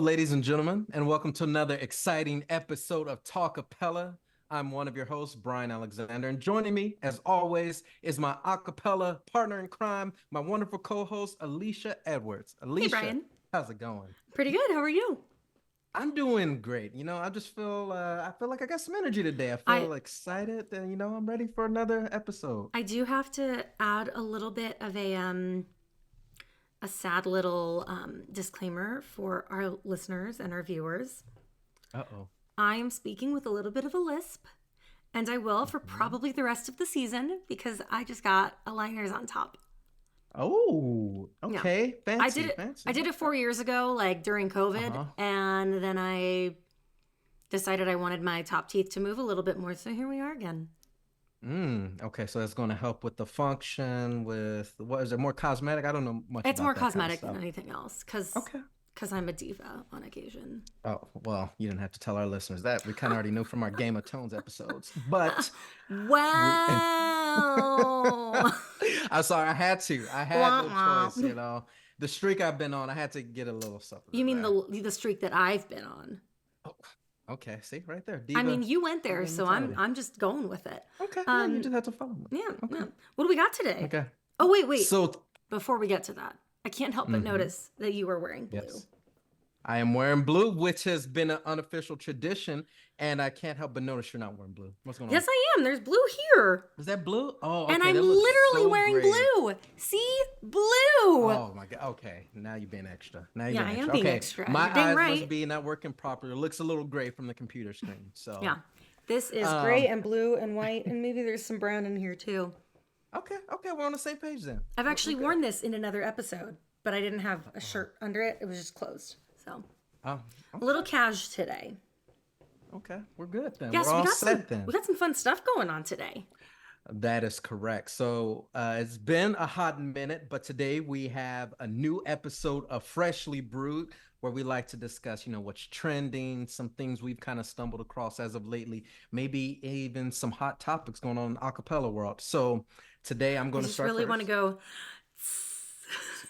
ladies and gentlemen, and welcome to another exciting episode of Talkappella. I'm one of your hosts, Brian Alexander, and joining me, as always, is my acapella partner in crime, my wonderful co-host, Elicia Edwards. Hey, Elicia, Brian. how's it going? Pretty good. How are you? I'm doing great. I just I feel like I got some energy today. I I feel excited, and I'm ready for another episode. I do have to add a little bit of a sad little disclaimer for our listeners and our viewers. Uh-oh. I am speaking with a little bit of a lisp, and I will for Mhm. probably the rest of the season because I just got aligners on top. Oh, Yeah. okay. I did Fancy, it fancy. I did it 4 years ago, like during COVID, Uh-huh. and then I decided I wanted my top teeth to move a little bit more, so here we are again. Okay, so that's going to help with the function, with what is it, more cosmetic? I don't know much It's about more that kind of cosmetic than stuff. anything else cuz Okay. cuz I'm a diva on occasion. Oh, well, you didn't have to tell our listeners that. We kind of already knew from our Game of Tones episodes. But and Wow. I'm sorry, I had to. I had Wah, no wah. choice, The streak I've been on, I had to get a little something You in mean there. the streak that I've been on? Oh, okay, see right there. I mean, Diva, you went there, diva so I'm mentality. I'm just going with it. Okay, yeah, you Um, just have to follow me. yeah, Okay. yeah. What do we got today? Okay. Oh, wait. So, Before we get to that, I can't help but mhm, notice that you were wearing blue. yes. I am wearing blue, which has been an unofficial tradition, and I can't help but notice you're not wearing blue. What's going Yes, on? I am. There's blue here. Is that blue? Oh, And okay. I'm That looks literally so wearing great. blue. See? Blue. Oh my God. Okay, now you're being extra. Now you're Yeah, being I am extra. being Okay, extra. my You're dang eyes must right. be not working properly. It looks a little gray from the computer screen. Yeah. So, This is gray um, and blue and white, and maybe there's some brown in here too. okay, we're on the same page then. I've We're actually good. worn this in another episode, but I didn't have a Oh, shirt under it. It was just closed. So oh, a little okay, cash today. okay. We're good then. Yeah, We're so we all got some set then. we got some fun stuff going on today. That is correct. So it's been a hot minute, but today we have a new episode of Freshly Brewed where we like to discuss, what's trending, some things we've kind of stumbled across as of lately, maybe even some hot topics going on in the acapella world. So today I'm I going to just start really want to first. go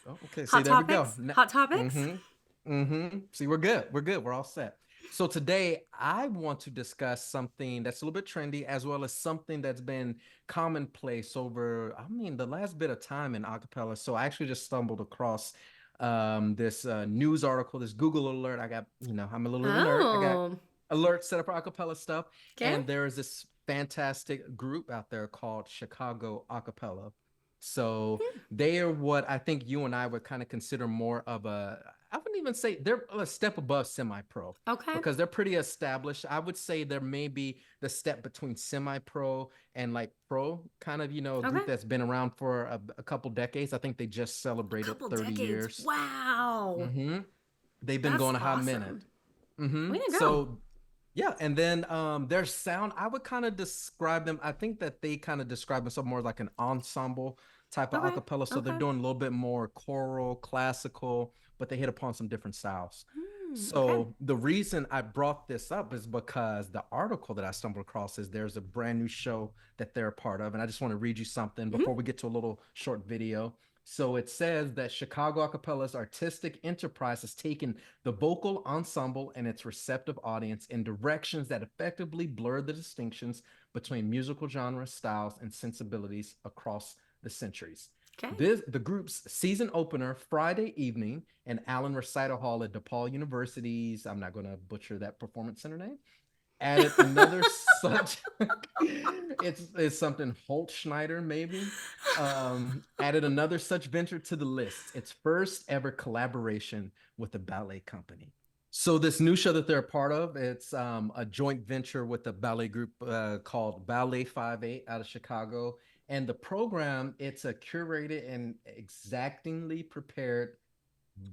Oh, okay, see, hot there we go. topics. Hot topics. Mm-hmm. Mm-hmm. See, we're good. We're good. We're all set. So today I want to discuss something that's a little bit trendy, as well as something that's been commonplace over, I mean, the last bit of time in acapella. So I actually just stumbled across this news article, this Google alert. I got, I'm a little nerd. I got Oh, alerts set up for acapella stuff, okay. and there is this fantastic group out there called Chicago Acapella. So Hmm. they are what I think you and I would kind of consider more of I wouldn't even say they're a step above semi-pro Okay. because they're pretty established. I would say there may be the step between semi-pro and like pro, kind of, a Okay. group that's been around for a couple decades. I think they just A celebrated couple 30 decades. years. Wow. hmm They've been That's going a hot minute. awesome. Way to go. So yeah, and then their sound, I would kind of describe them. I think that they kind of describe themselves more like an ensemble type of Okay. acapella. So they're Okay. doing a little bit more choral, classical, but they hit upon some different styles. Okay. So the reason I brought this up is because the article that I stumbled across is there's a brand new show that they're a part of, and I just want to read you something Hmm. before we get to a little short video. So it says that Chicago Acapella's artistic enterprise has taken the vocal ensemble and its receptive audience in directions that effectively blur the distinctions between musical genres, styles, and sensibilities across the centuries. Okay. The group's season opener Friday evening in Allen Recital Hall at DePaul University's, I'm not going to butcher that performance center name, added another such it's something Holt Schneider maybe added another such venture to the list, its first ever collaboration with a ballet company. So this new show that they're a part of, it's a joint venture with a ballet group called Ballet 58 out of Chicago, and the program, it's a curated and exactingly prepared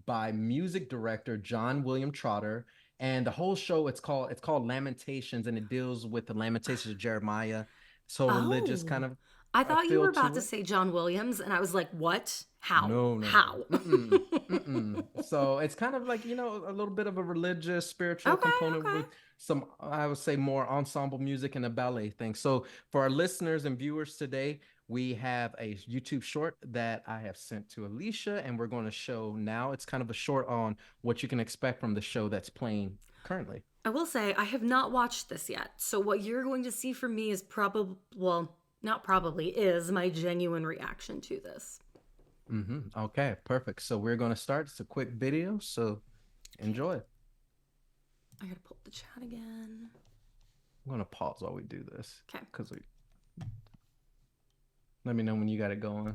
by music director John William Trotter. And the whole show, it's called Lamentations, and it deals with the Lamentations of Jeremiah. So religious Oh, kind of I a thought you feel were about to to it. say John Williams, and I was like, what? How? No, no, no. How? Mm-mm. Mm-mm. So it's kind of like, a little bit of a religious, spiritual Okay. component Okay. with some, I would say, more ensemble music and a ballet thing. So for our listeners and viewers today, we have a YouTube short that I have sent to Elicia, and we're going to show now. It's kind of a short on what you can expect from the show that's playing currently. I will say I have not watched this yet. So what you're going to see from me is probably, well, not probably, is my genuine reaction to this. Okay, perfect. So we're going to start. It's a quick video, so enjoy. I gotta pull up the chat again. I'm going to pause while we do this. Okay. Because we let me know when you got it going.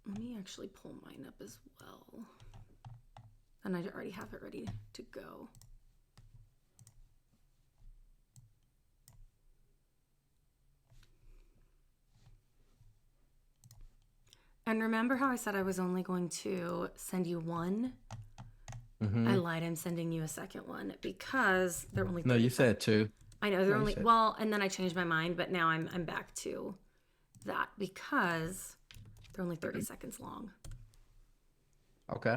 Let me actually pull mine up as well. And I already have it ready to go. And remember how I said I was only going to send you one? I lied. I'm sending you a second one because they're only 30 No, you said two. I know they're only well, and then I changed my mind, but now I'm back to that because they're only 30 seconds long. Okay.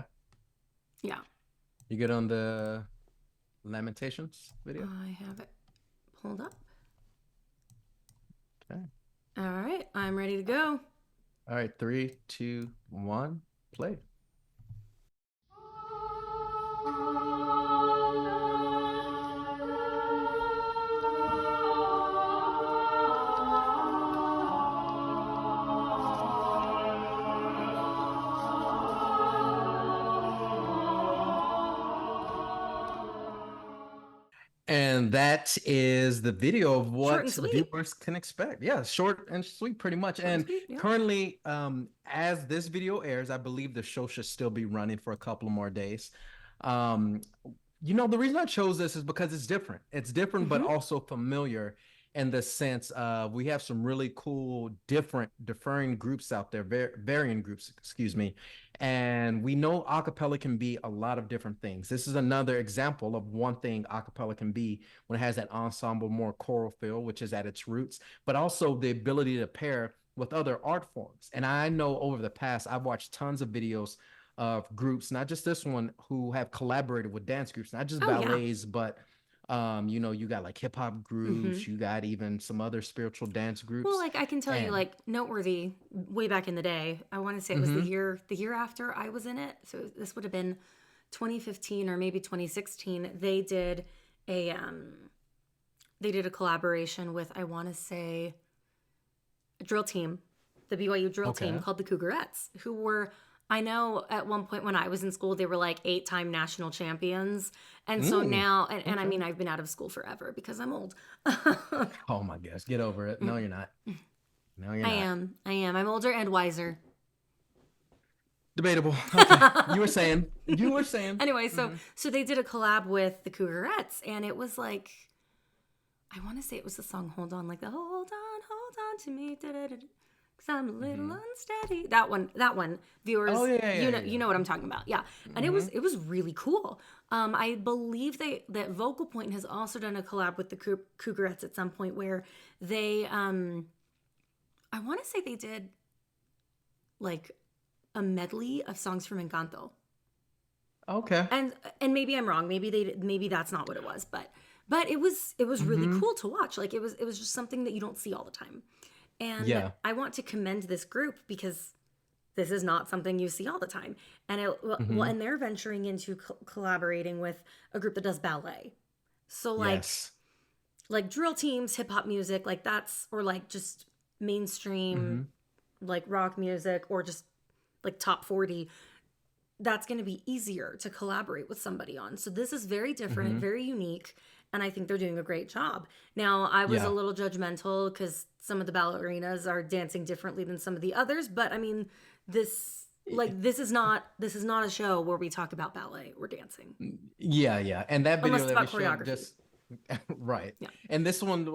Yeah. You get on the Lamentations video? I have it pulled up. Okay. All right, I'm ready to go. All right, 3, 2, 1, play. And that is the video of what viewers can expect. Yeah, short and sweet, pretty much. And currently, as this video airs, I believe the show should still be running for a couple more days. The reason I chose this is because it's different. It's different, but also familiar in the sense of we have some really cool, differing groups out there, varying groups, excuse me. And we know acapella can be a lot of different things. This is another example of one thing acapella can be when it has that ensemble, more choral feel, which is at its roots, but also the ability to pair with other art forms. And I know over the past, I've watched tons of videos of groups, not just this one, who have collaborated with dance groups, not just ballets, but you got like hip hop groups, you got even some other spiritual dance groups. Well, like I can tell you, like noteworthy, way back in the day, I want to say it was the year after I was in it. So this would have been 2015 or maybe 2016. They did a collaboration with, I want to say, a drill team, the BYU drill team called the Cougarettes, who were, I know at one point when I was in school, they were like 8-time national champions. And so now, and I mean, I've been out of school forever because I'm old. Oh my gosh, get over it. No, you're not. No, you're not. I am. I'm older and wiser. Debatable. Okay. You were saying. Anyway, so they did a collab with the Cougarettes, and it was like, I want to say it was the song "Hold On," like the hold on to me, because I'm a little unsteady. That one. Viewers, you know what I'm talking about. Yeah, and it was really cool. I believe that Vocal Point has also done a collab with the Cougarettes at some point where they, I want to say they did like a medley of songs from Encanto. Okay. And maybe I'm wrong. Maybe that's not what it was, but it was really cool to watch. Like it was just something that you don't see all the time. And I want to commend this group because this is not something you see all the time. And and they're venturing into collaborating with a group that does ballet. So like drill teams, hip hop music, like that's, or like just mainstream like rock music, or just like top 40, that's going to be easier to collaborate with somebody on. So this is very different, very unique, and I think they're doing a great job. Now, I was a little judgmental because some of the ballerinas are dancing differently than some of the others, but I mean, this is not a show where we talk about ballet or dancing. Yeah. And that video that we showed just right. Yeah. And this one,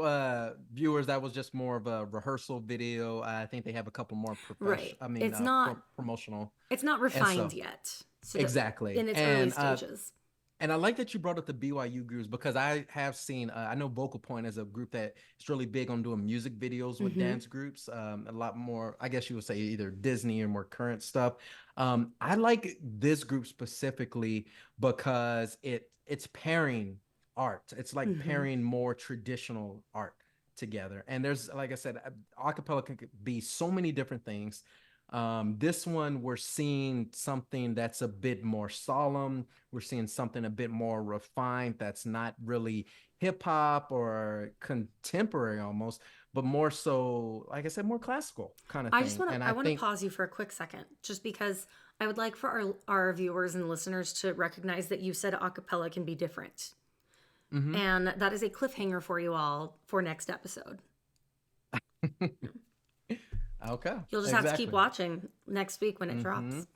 viewers, that was just more of a rehearsal video. I think they have a couple more it's not promotional. It's not refined yet. So exactly. In its early stages. And I like that you brought up the BYU groups because I have seen, I know Vocal Point is a group that is really big on doing music videos with dance groups. A lot more, I guess you would say, either Disney or more current stuff. I like this group specifically because it's pairing art. It's like pairing more traditional art together. And there's, like I said, acapella can be so many different things. This one, we're seeing something that's a bit more solemn. We're seeing something a bit more refined that's not really hip hop or contemporary almost, but more so, like I said, more classical kind of thing. And I I want to think, pause you for a quick second, just because I would like for our viewers and listeners to recognize that you said a cappella can be different. And that is a cliffhanger for you all for next episode. okay, You'll just have to keep exactly. watching next week when it drops.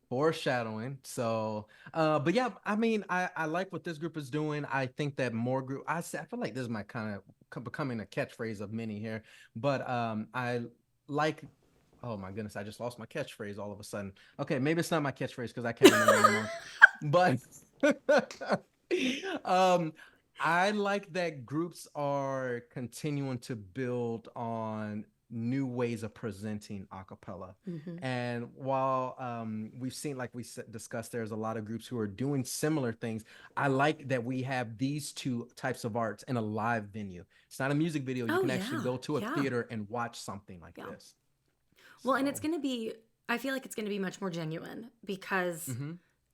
Foreshadowing. So, but yeah, I mean, I like what this group is doing. I think that more group, I feel like this is my kind of becoming a catchphrase of many here, but I like, oh my goodness, I just lost my catchphrase all of a sudden. Okay, maybe it's not my catchphrase because I can't remember anymore. But um, I like that groups are continuing to build on new ways of presenting a cappella. And while we've seen, like we discussed, there's a lot of groups who are doing similar things. I like that we have these two types of arts in a live venue. It's not a music video. You Oh can actually yeah, go to a yeah, theater and watch something like yeah. this. Well, and it's So, going to be, I feel like it's going to be much more genuine because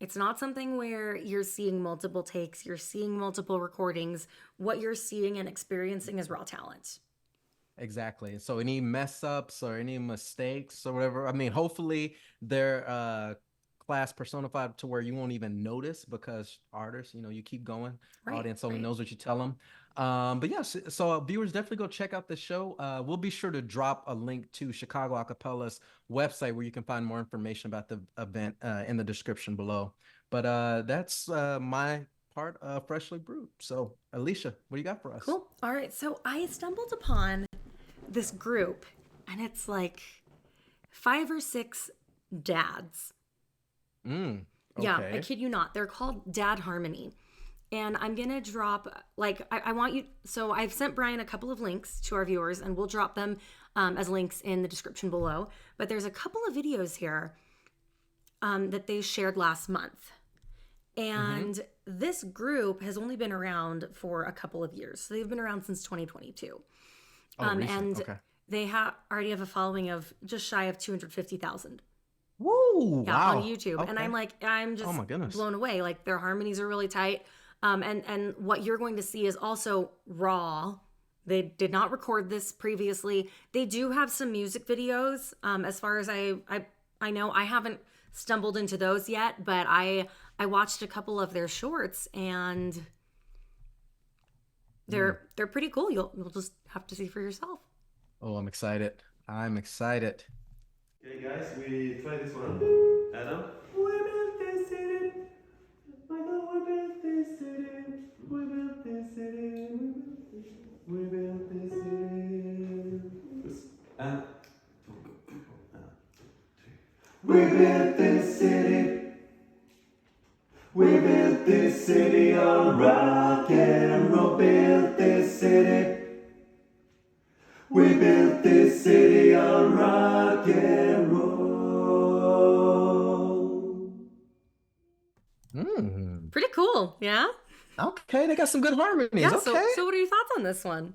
it's not something where you're seeing multiple takes, you're seeing multiple recordings. What you're seeing and experiencing is raw talent. exactly. So any mess ups or any mistakes or whatever, I mean, hopefully they're class personified to where you won't even notice because artists, you keep going. Right, Audience only right. knows what you tell them. But yes, so viewers definitely go check out the show. We'll be sure to drop a link to Chicago Acapella's website where you can find more information about the event in the description below. But that's my part of Freshly Brewed. So, Elicia, what do you got for us? Cool. All right. So I stumbled upon this group, and it's like 5 or 6 dads. Yeah, I Okay. kid you not. They're called Dad Harmony. And I'm going to drop, like, I want you. So I've sent Brian a couple of links to our viewers, and we'll drop them as links in the description below. But there's a couple of videos here that they shared last month. And this group has only been around for a couple of years. So they've been around since 2022. Oh, recent. And Okay. they already have a following of just shy of 250,000. Woo! Yeah, on Wow. YouTube. And Okay. I'm Oh just my goodness. blown away. Like their harmonies are really tight. And what you're going to see is also raw. They did not record this previously. They do have some music videos. As far as I know, I haven't stumbled into those yet, but I watched a couple of their shorts and they're pretty cool. You'll just have to see for yourself. Oh, I'm excited. I'm excited. Okay, guys, we try this one. Adam. We built this city. Michael, we built this city. We built this city. We built this city. And we built this city. We built this city on rock and roll. Built this city. We built this city on rock and roll. Pretty cool, yeah? Okay, they got some good harmonies. Yeah, Okay. so what are your thoughts on this one?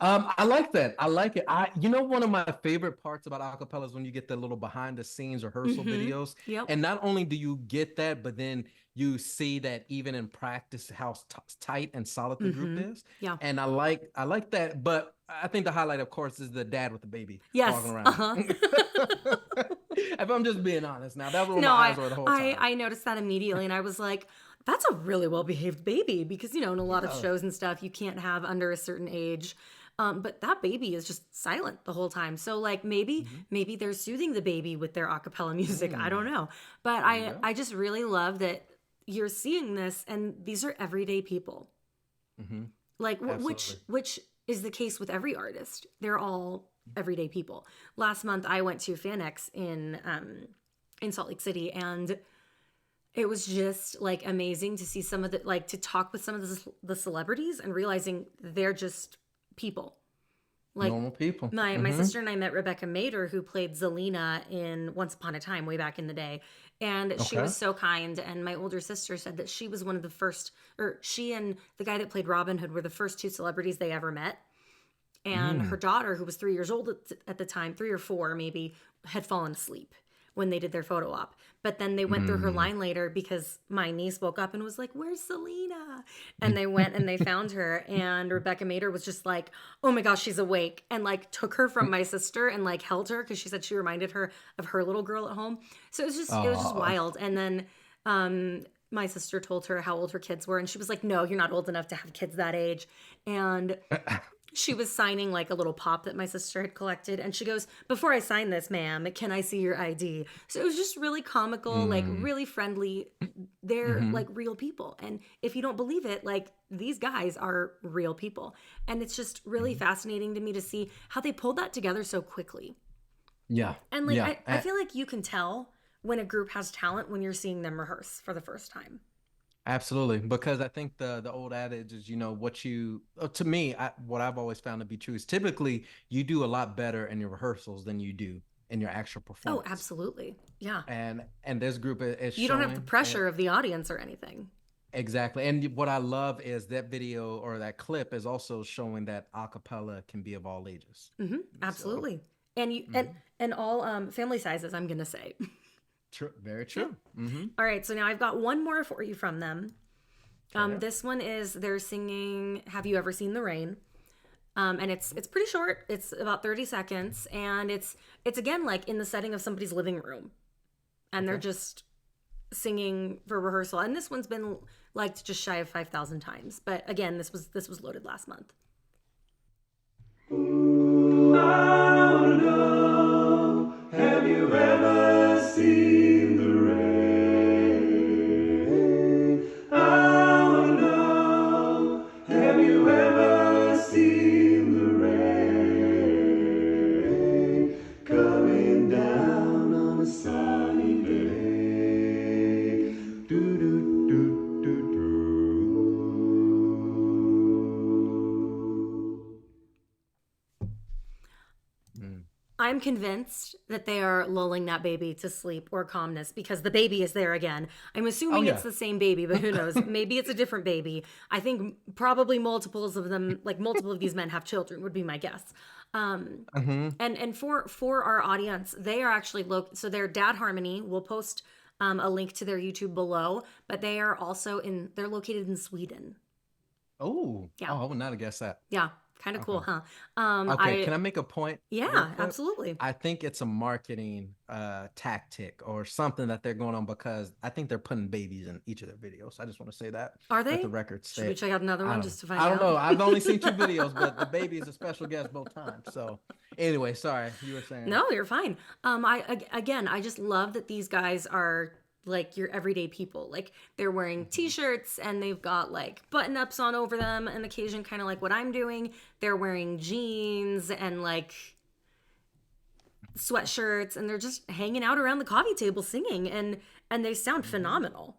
I like that. I like it. One of my favorite parts about acapella is when you get the little behind the scenes rehearsal videos. Yep. And not only do you get that, but then you see that even in practice how tight and solid the group is. Yeah. And I like that. But I think the highlight, of course, is the dad with the baby Yes. walking around. If I'm just being honest now, that's where my eyes were the whole time. I noticed that immediately, and I was like, that's a really well-behaved baby, because, in a lot of shows and stuff, you can't have under a certain age. But that baby is just silent the whole time. So like maybe they're soothing the baby with their a cappella music. I don't know. But I just really love that you're seeing this, and these are everyday people. Like which is the case with every artist. They're all everyday people. Last month I went to FanX in Salt Lake City, and it was just like amazing to see some of to talk with some of the celebrities and realizing they're just people. Like Normal people. my sister and I met Rebecca Mader, who played Zelina in Once Upon a Time way back in the day. And she Okay. was so kind. And my older sister said that she was one of the first, or she and the guy that played Robin Hood were the first two celebrities they ever met. And her daughter, who was 3 years old at the time, 3 or 4 maybe, had fallen asleep when they did their photo op. But then they went through her line later because my niece woke up and was like, "Where's Selena?" And they went and they found her. And Rebecca Mader was just like, "Oh my gosh, she's awake." And like took her from my sister and like held her because she said she reminded her of her little girl at home. So it was just Oh. wild. And then my sister told her how old her kids were. And she was like, "No, you're not old enough to have kids that age." And she was signing like a little pop that my sister had collected. And she goes, "Before I sign this, ma'am, can I see your ID?" So it was just really comical, like really friendly. They're like real people. And if you don't believe it, like these guys are real people. And it's just really fascinating to me to see how they pulled that together so quickly. Yeah. And like, Yeah. I feel like you can tell when a group has talent when you're seeing them rehearse for the first time. Absolutely, because I think the old adage is, to me, what I've always found to be true is typically you do a lot better in your rehearsals than you do in your actual Oh, performance. absolutely. Yeah. And this group is You don't have the showing pressure of the audience or anything. exactly. And what I love is that video or that clip is also showing that acapella can be of all ages. So, Absolutely. And you and all family sizes, I'm gonna say. true, very true. All right, so now I've got one more for you from them. Okay. This one is they're singing "Have You Ever Seen the Rain?" And it's pretty short. It's about 30 seconds, and it's again like in the setting of somebody's living room, and they're just singing for rehearsal. And this one's been liked just shy of 5,000 times. But again, this was loaded last month. I wanna know, have you ever seen the rain? I wanna know, have you ever seen the rain coming down on a sunny day? Do do do do do. I'm convinced that they are lulling that baby to sleep or calmness because the baby is there again. I'm assuming it's the same baby, but who knows? Maybe it's a different baby. I think probably multiples of them, like multiple of these men have children, would be my guess. And for our audience, they are actually so their Dad Harmony. We'll post a link to their YouTube below, but they are also they're located in Sweden. Oh, Yeah. I would not have guessed that. Yeah. Kind of cool, huh? Okay, can I make a point? real Yeah, quick? absolutely. I think it's a marketing tactic or something that they're going on because I think they're putting babies in each of their videos. I just want to say that. Are they? Let the record Should we say. check out another one just to find out? I don't know. I've only seen 2 videos, but the baby is a special guest both times. So anyway, sorry, you were saying. No, you're fine. I just love that these guys are like your everyday people. Like they're wearing t-shirts and they've got like button-ups on over them and occasion kind of like what I'm doing. They're wearing jeans and like sweatshirts and they're just hanging out around the coffee table singing and they sound phenomenal.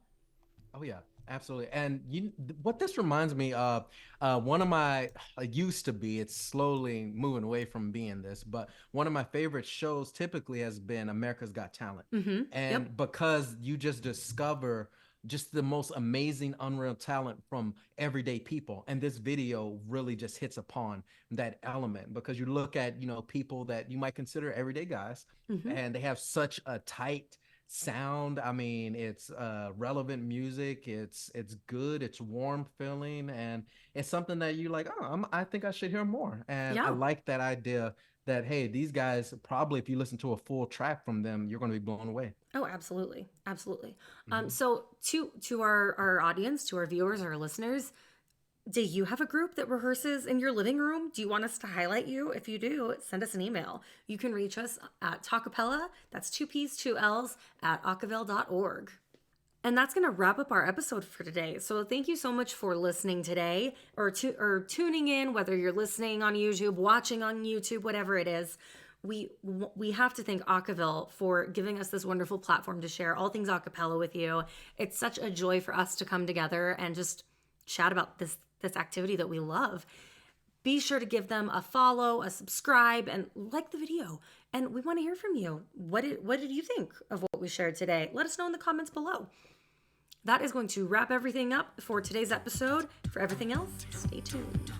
Oh yeah, absolutely. And what this reminds me of, one of my used to be. It's slowly moving away from being this, but one of my favorite shows typically has been America's Got Talent, and because you just discover just the most amazing, unreal talent from everyday people, and this video really just hits upon that element because you look at people that you might consider everyday guys, and they have such a tight sound. I mean, it's relevant music. It's good. It's warm feeling, and it's something that you like. Oh, I think I should hear more. And I like that idea that hey, these guys probably, if you listen to a full track from them, you're going to be blown away. Oh, absolutely, absolutely. So to our audience, to our viewers, our listeners. Do you have a group that rehearses in your living room? Do you want us to highlight you? If you do, send us an email. You can reach us at Talkappella, that's 2 P's, 2 L's, at acaville.org. And that's going to wrap up our episode for today. So thank you so much for listening today or tuning in, whether you're listening on YouTube, watching on YouTube, whatever it is. We have to thank Acaville for giving us this wonderful platform to share all things acapella with you. It's such a joy for us to come together and just chat about this activity that we love. be sure to give them a follow, a subscribe, and like the video. And we want to hear from you. What did you think of what we shared today? Let us know in the comments below. That is going to wrap everything up for today's episode. For everything else, stay tuned.